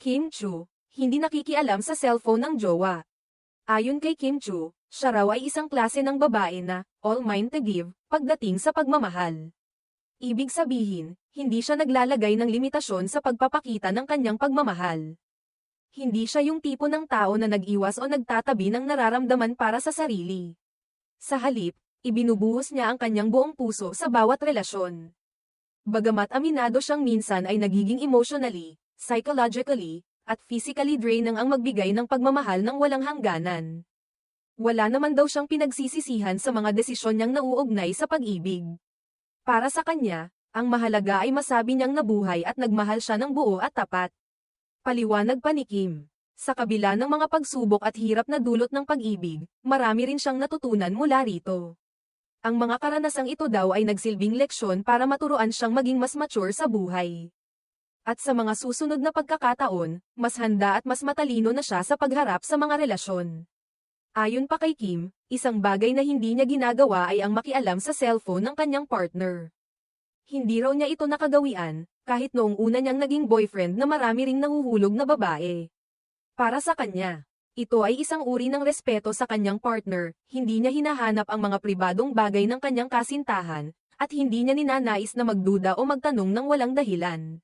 Kim Chu, hindi nakikialam sa cellphone ng jowa. Ayon kay Kim Chu, siya raw ay isang klase ng babae na, all mine to give, pagdating sa pagmamahal. Ibig sabihin, hindi siya naglalagay ng limitasyon sa pagpapakita ng kanyang pagmamahal. Hindi siya yung tipo ng tao na nag-iwas o nagtatabi ng nararamdaman para sa sarili. Sa halip, ibinubuhos niya ang kanyang buong puso sa bawat relasyon. Bagamat aminado siyang minsan ay nagiging emotionally, psychologically, at physically draining ang magbigay ng pagmamahal ng walang hangganan. Wala naman daw siyang pinagsisisihan sa mga desisyon niyang nauugnay sa pag-ibig. Para sa kanya, ang mahalaga ay masabi niyang nabuhay at nagmahal siya ng buo at tapat. Paliwanag pa ni Kim. Sa kabila ng mga pagsubok at hirap na dulot ng pag-ibig, marami rin siyang natutunan mula rito. Ang mga karanasang ito daw ay nagsilbing leksyon para maturuan siyang maging mas mature sa buhay. At sa mga susunod na pagkakataon, mas handa at mas matalino na siya sa pagharap sa mga relasyon. Ayon pa kay Kim, isang bagay na hindi niya ginagawa ay ang makialam sa cellphone ng kanyang partner. Hindi raw niya ito nakagawian, kahit noong una niyang naging boyfriend na marami ring nahuhulog na babae. Para sa kanya, ito ay isang uri ng respeto sa kanyang partner, hindi niya hinahanap ang mga pribadong bagay ng kanyang kasintahan, at hindi niya ninanais na magduda o magtanong ng walang dahilan.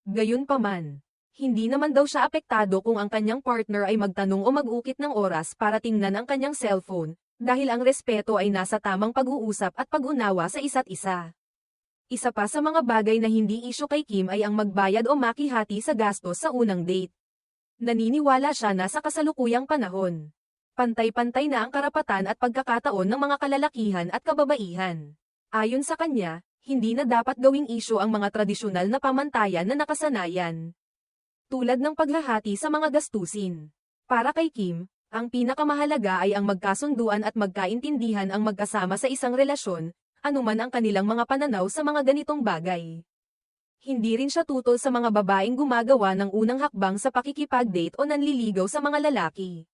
Gayunpaman, hindi naman daw siya apektado kung ang kanyang partner ay magtanong o mag-ukit ng oras para tingnan ang kanyang cellphone, dahil ang respeto ay nasa tamang pag-uusap at pag-unawa sa isa't isa. Isa pa sa mga bagay na hindi isyu kay Kim ay ang magbayad o makihati sa gastos sa unang date. Naniniwala siya na sa kasalukuyang panahon, pantay-pantay na ang karapatan at pagkakataon ng mga kalalakihan at kababaihan. Ayon sa kanya, hindi na dapat gawing isyu ang mga tradisyonal na pamantayan na nakasanayan. Tulad ng paghahati sa mga gastusin. Para kay Kim, ang pinakamahalaga ay ang magkasunduan at magkaintindihan ang magkasama sa isang relasyon, anuman ang kanilang mga pananaw sa mga ganitong bagay. Hindi rin siya tutol sa mga babaeng gumagawa ng unang hakbang sa pakikipag-date o nanliligaw sa mga lalaki.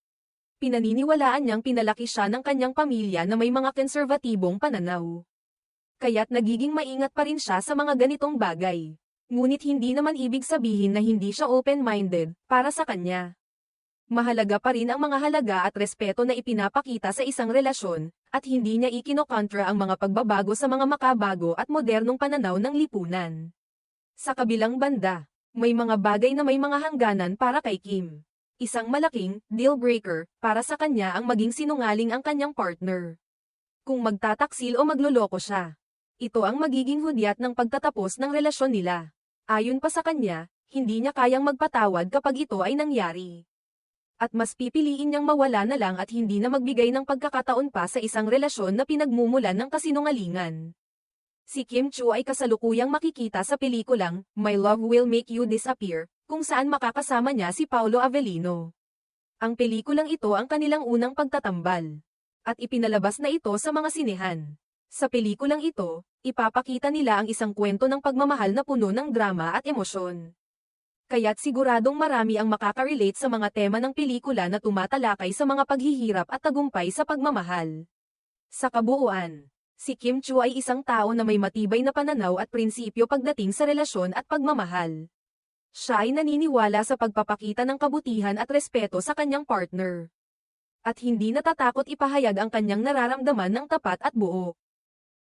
Pinaniniwalaan niyang pinalaki siya ng kanyang pamilya na may mga konservatibong pananaw. Kaya't nagiging maingat pa rin siya sa mga ganitong bagay. Ngunit hindi naman ibig sabihin na hindi siya open-minded para sa kanya. Mahalaga pa rin ang mga halaga at respeto na ipinapakita sa isang relasyon, at hindi niya ikinokontra ang mga pagbabago sa mga makabago at modernong pananaw ng lipunan. Sa kabilang banda, may mga bagay na may mga hangganan para kay Kim. Isang malaking deal breaker para sa kanya ang maging sinungaling ang kanyang partner. Kung magtataksil o magloloko siya, ito ang magiging hudyat ng pagtatapos ng relasyon nila. Ayon pa sa kanya, hindi niya kayang magpatawad kapag ito ay nangyari. At mas pipiliin niyang mawala na lang at hindi na magbigay ng pagkakataon pa sa isang relasyon na pinagmumulan ng kasinungalingan. Si Kim Chu ay kasalukuyang makikita sa pelikulang My Love Will Make You Disappear, kung saan makakasama niya si Paolo Avellino. Ang pelikulang ito ang kanilang unang pagtatambal. At ipinalabas na ito sa mga sinehan. Sa pelikulang ito, ipapakita nila ang isang kwento ng pagmamahal na puno ng drama at emosyon. Kaya't siguradong marami ang makaka-relate sa mga tema ng pelikula na tumatalakay sa mga paghihirap at tagumpay sa pagmamahal. Sa kabuuan, si Kim Chu ay isang tao na may matibay na pananaw at prinsipyo pagdating sa relasyon at pagmamahal. Siya ay naniniwala sa pagpapakita ng kabutihan at respeto sa kanyang partner. At hindi natatakot ipahayag ang kanyang nararamdaman ng tapat at buo.